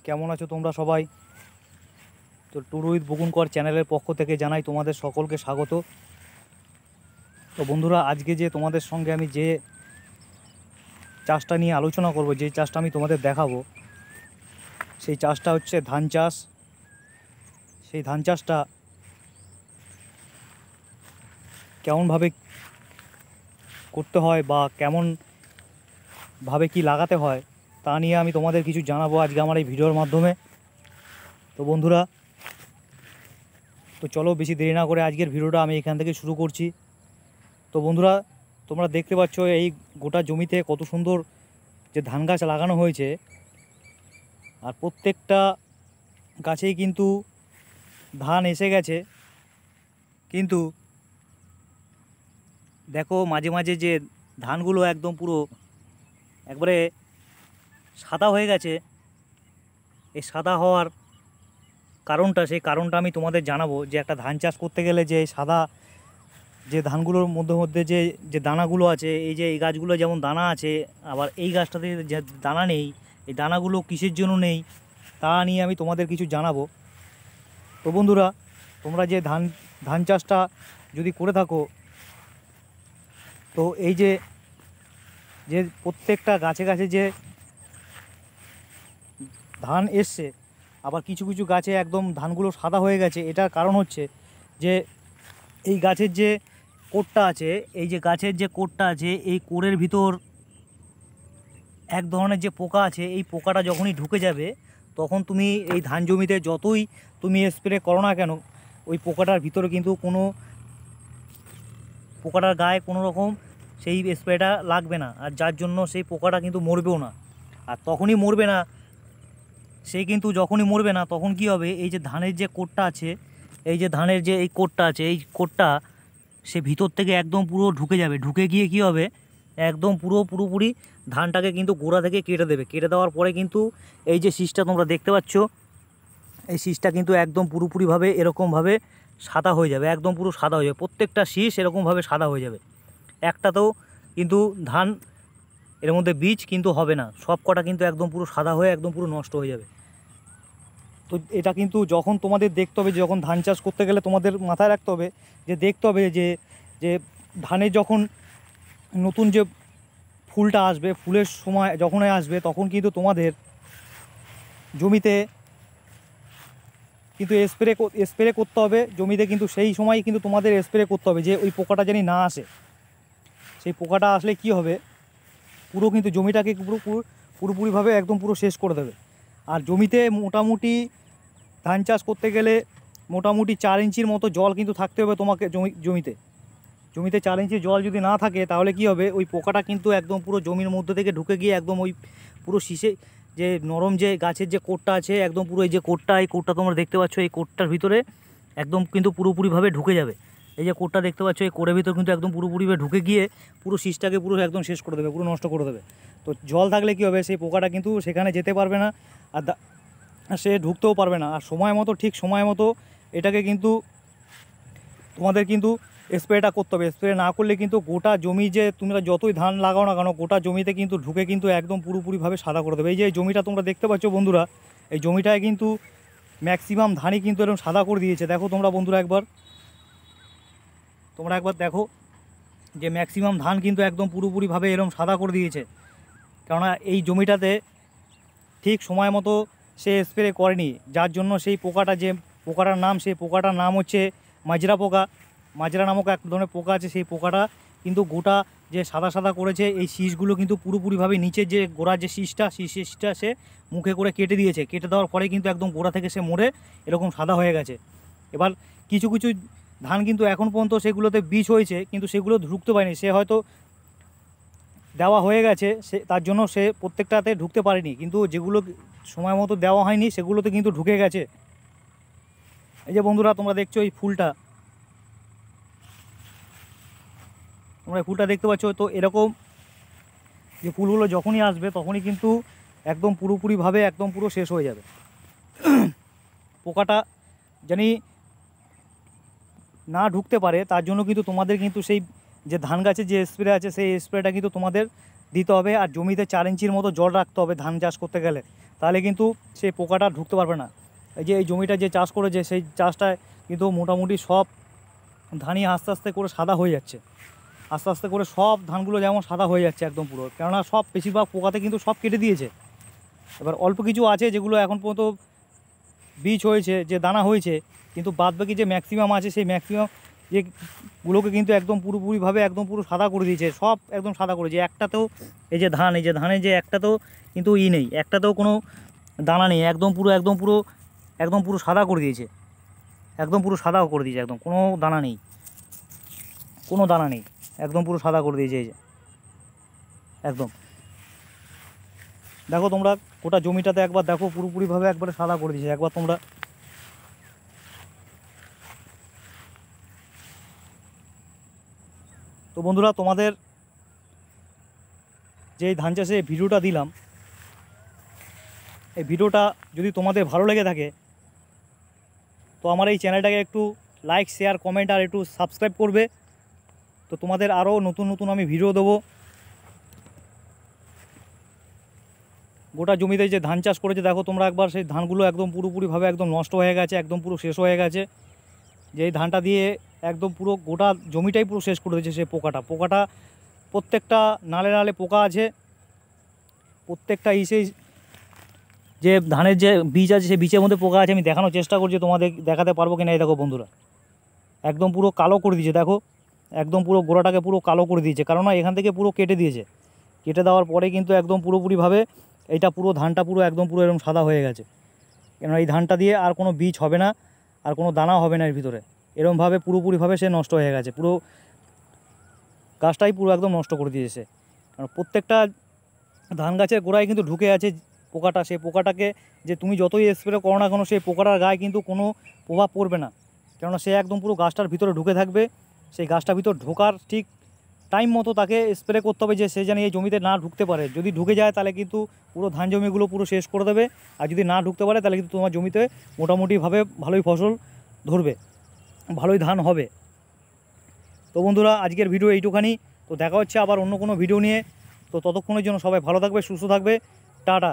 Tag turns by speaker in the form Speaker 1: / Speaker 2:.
Speaker 1: কেমন আছো তোমরা সবাই? তো ট্যুর উইথ বকুনকর চ্যানেলের পক্ষ থেকে জানাই তোমাদের সকলকে স্বাগত। তো বন্ধুরা, আজকে যে তোমাদের সঙ্গে আমি যে চাষটা নিয়ে আলোচনা করব, যে চাষটা আমি তোমাদের দেখাবো, সেই চাষটা হচ্ছে ধান চাষ। সেই ধান চাষটা কেমনভাবে করতে হয় বা কেমনভাবে কি লাগাতে হয় তা নিয়ে আমি তোমাদের কিছু জানাবো আজকে আমার এই ভিডিওর মাধ্যমে। তো বন্ধুরা, তো চলো বেশি দেরি না করে আজকের ভিডিওটা আমি এখান থেকে শুরু করছি। তো বন্ধুরা, তোমরা দেখতে পাচ্ছ এই গোটা জমিতে কত সুন্দর যে ধান গাছ লাগানো হয়েছে, আর প্রত্যেকটা গাছেই কিন্তু ধান এসে গেছে। কিন্তু দেখো মাঝে মাঝে যে ধানগুলো একদম পুরো একবারে সাদা হয়ে গেছে। এই সাদা হওয়ার কারণটা, সেই কারণটা আমি তোমাদের জানাবো। যে একটা ধান চাষ করতে গেলে যে সাদা যে ধানগুলোর মধ্যে মধ্যে যে যে দানাগুলো আছে, এই যে এই গাছগুলো যেমন দানা আছে, আবার এই গাছটাতে যে দানা নেই, এই দানাগুলো কিসের জন্য নেই তা নিয়ে আমি তোমাদের কিছু জানাবো। তো বন্ধুরা, তোমরা যে ধান চাষটা যদি করে থাকো, তো এই যে যে প্রত্যেকটা গাছে গাছে যে ধান এসছে, আবার কিছু কিছু গাছে একদম ধানগুলো সাদা হয়ে গেছে, এটার কারণ হচ্ছে যে এই গাছের যে কোটটা আছে, এই যে গাছের যে কোটটা আছে, এই কোরের ভিতর এক ধরনের যে পোকা আছে, এই পোকাটা যখনই ঢুকে যাবে, তখন তুমি এই ধান জমিতে যতই তুমি স্প্রে করো না কেন, ওই পোকাটার ভিতরে কিন্তু পোকাটার গায়ে কোনো রকম সেই স্প্রেটা লাগবে না, আর যার জন্য সেই পোকাটা কিন্তু মরবেও না। আর তখনই মরবে না, সেই কিন্তু যখনই মরবে না তখন কি হবে, এই যে ধানের যে কোটটা আছে, এই যে ধানের যে এই কোটটা আছে, এই কোটটা সে ভিতর থেকে একদম পুরো ঢুকে যাবে। ঢুকে গিয়ে কি হবে, একদম পুরোপুরি ধানটাকে কিন্তু গোড়া থেকে কেটে দেবে। কেটে দেওয়ার পরে কিন্তু এই যে শীষটা তোমরা দেখতে পাচ্ছ, এই শীষটা কিন্তু একদম পুরোপুরিভাবে এরকমভাবে সাদা হয়ে যাবে, একদম পুরো সাদা হয়ে যাবে। প্রত্যেকটা শীষ এরকমভাবে সাদা হয়ে যাবে। একটাতেও কিন্তু ধান এর মধ্যে বীজ কিন্তু হবে না, সব কটা কিন্তু একদম পুরো সাদা হয়ে একদম পুরো নষ্ট হয়ে যাবে। তো এটা কিন্তু যখন তোমাদের দেখতে হবে, যখন ধান চাষ করতে গেলে তোমাদের মাথায় রাখতে হবে, যে দেখতে হবে যে যে ধানের যখন নতুন যে ফুলটা আসবে, ফুলের সময় যখনই আসবে, তখন কিন্তু তোমাদের জমিতে কিন্তু স্প্রে করতে হবে জমিতে। কিন্তু সেই সময় কিন্তু তোমাদের স্প্রে করতে হবে, যে ওই পোকাটা যেন না আসে। সেই পোকাটা আসলে কি হবে, পুরো কিন্তু জমিটাকে পুরোপুরিভাবে একদম পুরো শেষ করে দেবে। আর জমিতে মোটামুটি ধান চাষ করতে গেলে মোটামুটি 4 ইঞ্চির মতো জল কিন্তু থাকতে হবে তোমাকে জমিতে 4 ইঞ্চি জল যদি না থাকে, তাহলে কি হবে, ওই পোকাটা কিন্তু একদম পুরো জমির মধ্যে থেকে ঢুকে গিয়ে একদম ওই পুরো শীষে যে নরম যে গাছের যে কোটটা আছে, একদম পুরো এই যে কোটটা, এই কোটটা তোমরা দেখতে পাচ্ছ, এই কোটটার ভিতরে একদম কিন্তু পুরোপুরিভাবে ঢুকে যাবে। এই যে কোটটা দেখতে পাচ্ছ, এই কোরের ভিতর কিন্তু একদম পুরোপুরিভাবে ঢুকে গিয়ে পুরো শীষটাকে পুরো একদম শেষ করে দেবে, পুরো নষ্ট করে দেবে। তো জল থাকলে কী হবে, সেই পোকাটা কিন্তু সেখানে যেতে পারবে না, আর সে ঢুকতেও পারবে না। আর ঠিক সময় মতো এটাকে কিন্তু তোমাদের কিন্তু স্প্রেটা করতে হবে। স্প্রে না করলে কিন্তু গোটা জমি, যে তোমরা যতই ধান লাগাও না কেন, গোটা জমিতে কিন্তু ঢুকে কিন্তু একদম পুরোপুরিভাবে সাদা করে দেবে। এই যে জমিটা তোমরা দেখতে পাচ্ছ বন্ধুরা, এই জমিটায় কিন্তু ম্যাক্সিমাম ধানই কিন্তু এরকম সাদা করে দিয়েছে। দেখো তোমরা বন্ধুরা, তোমরা একবার দেখো যে ম্যাক্সিমাম ধান কিন্তু একদম পুরোপুরিভাবে এরকম সাদা করে দিয়েছে। কেননা এই জমিটাতে ঠিক সময় মতো সে স্প্রে করেনি, যার জন্য সেই পোকাটা, যে পোকাটার নাম, সেই পোকাটার নাম হচ্ছে মাজরা পোকা। মাজরা নামক এক ধরনের পোকা আছে, সেই পোকাটা কিন্তু গোটা যে সাদা সাদা করেছে, এই শীষগুলো কিন্তু পুরোপুরিভাবে নিচের যে গোড়ার যে শীষটা সে মুখে করে কেটে দিয়েছে। কেটে দেওয়ার পরে কিন্তু একদম গোড়া থেকে সে মরে এরকম সাদা হয়ে গেছে। এবার কিছু কিছু ধান কিন্তু এখন পর্যন্ত সেগুলোতে বীজ হয়েছে, কিন্তু সেগুলো ঢুকতে পারেনি। সে হয়তো দেওয়া হয়ে গেছে, তার জন্য সে প্রত্যেকটাতে ঢুকতে পারেনি, কিন্তু যেগুলো সময় মতো দেওয়া হয়নি সেগুলোতে কিন্তু ঢুকে গেছে। এই যে বন্ধুরা, তোমরা দেখছো এই ফুলটা, তোমরা এই ফুলটা দেখতে পাচ্ছ। তো এরকম যে ফুলগুলো যখনই আসবে, তখনই কিন্তু একদম পুরোপুরিভাবে একদম পুরো শেষ হয়ে যাবে। পোকাটা জানি না ঢুকতে পারে, তার জন্য কিন্তু তোমাদের কিন্তু সেই যে ধান গাছের যে স্প্রে আছে, সেই স্প্রেটা কিন্তু তোমাদের দিতে হবে। আর জমিতে 4 ইঞ্চির মতো জল রাখতে হবে ধান চাষ করতে গেলে। তাহলে কিন্তু সেই পোকাটা ঢুকতে পারবে না। এই যে এই জমিটা যে চাষ করেছে সেই চাষটায় কিন্তু মোটামুটি সব ধানই আস্তে আস্তে করে সাদা হয়ে যাচ্ছে, আস্তে আস্তে করে সব ধানগুলো যেমন সাদা হয়ে যাচ্ছে একদম পুরো, কেননা সব বেশিরভাগ পোকাতে কিন্তু সব কেটে দিয়েছে। এবার অল্প কিছু আছে যেগুলো এখন পর্যন্ত বীজ হয়েছে, যে দানা হয়েছে, কিন্তু বাদবাকি যে ম্যাক্সিমাম আছে সেই ম্যাক্সিমাম যেগুলোকে কিন্তু একদম পুরোপুরিভাবে একদম পুরো সাদা করে দিয়েছে, সব একদম সাদা করেছে। একটাতেও এই যে ধান, এই যে ধানের যে একটাতেও কিন্তু নেই, একটাতেও কোনো দানা নেই, একদম পুরো সাদা করে দিয়েছে, একদম পুরো সাদা করে দিয়েছে, একদম কোনো দানা নেই, কোনো দানা নেই, একদম পুরো সাদা করে দিয়েছে। এই যে একদম দেখো তোমরা গোটা জমিটাতে একবার দেখো, পুরোপুরিভাবে একবারে সাদা করে দিয়েছে একবার তোমরা। তো বন্ধুরা, তোমাদের যে এই ধান চাষে ভিডিওটা দিলাম, এই ভিডিওটা যদি তোমাদের ভালো লেগে থাকে তো আমার এই চ্যানেলটাকে একটু লাইক, শেয়ার, কমেন্ট আর একটু সাবস্ক্রাইব করবে। তো তোমাদের আরও নতুন নতুন আমি ভিডিও দেবো। গোটা জমিতে যে ধান চাষ করেছে দেখো তোমরা একবার, সেই ধানগুলো একদম পুরোপুরিভাবে একদম নষ্ট হয়ে গেছে, একদম পুরো শেষ হয়ে গেছে। যে এই ধানটা দিয়ে একদম পুরো গোটা জমিটাই পুরো শেষ করে দিয়েছে সেই পোকাটা। প্রত্যেকটা নালে নালে পোকা আছে, প্রত্যেকটা যে ধানের যে বীজ আছে সেই বীজের মধ্যে পোকা আছে। আমি দেখানোর চেষ্টা করছি, তোমাদের দেখাতে পারবো কিনা। এই দেখো বন্ধুরা, একদম পুরো কালো করে দিয়েছে, দেখো একদম পুরো গোড়াটাকে পুরো কালো করে দিয়েছে, কারণ এখান থেকে পুরো কেটে দিয়েছে। কেটে দেওয়ার পরে কিন্তু একদম পুরোপুরিভাবে এইটা পুরো ধানটা পুরো একদম পুরো এরকম সাদা হয়ে গেছে। কেননা এই ধানটা দিয়ে আর কোনো বীজ হবে না, আর কোনো দানা হবে না এর ভিতরে। এরকমভাবে পুরোপুরিভাবে সে নষ্ট হয়ে গেছে, পুরো গাছটাই পুরো একদম নষ্ট করে দিয়েছে। কারণ প্রত্যেকটা ধান গাছের গোড়ায় কিন্তু ঢুকে আছে পোকাটা। সেই পোকাটাকে যে তুমি যতই স্প্রে করো না কেন, সেই পোকাটার গায়ে কিন্তু কোনো প্রভাব পড়বে না, কেননা সে একদম পুরো গাছটার ভিতরে ঢুকে থাকবে। সেই গাছটার ভিতর ঢোকার ঠিক টাইম মতো তাকে স্প্রে করতে হবে, যে সে যেন এই জমিতে না ঢুকতে পারে। যদি ঢুকে যায় তাহলে কিন্তু পুরো ধান জমিগুলো পুরো শেষ করে দেবে, আর যদি না ঢুকতে পারে তাহলে কিন্তু তোমার জমিতে মোটামুটিভাবে ভালোই ফসল ধরবে, ভালোই ধান হবে। তো বন্ধুরা, আজকের ভিডিও এইটুখানি। তো দেখা হচ্ছে আবার অন্য কোনো ভিডিও নিয়ে। তো ততক্ষণের জন্য সবাই ভালো থাকবে, সুস্থ থাকবে, টাটা।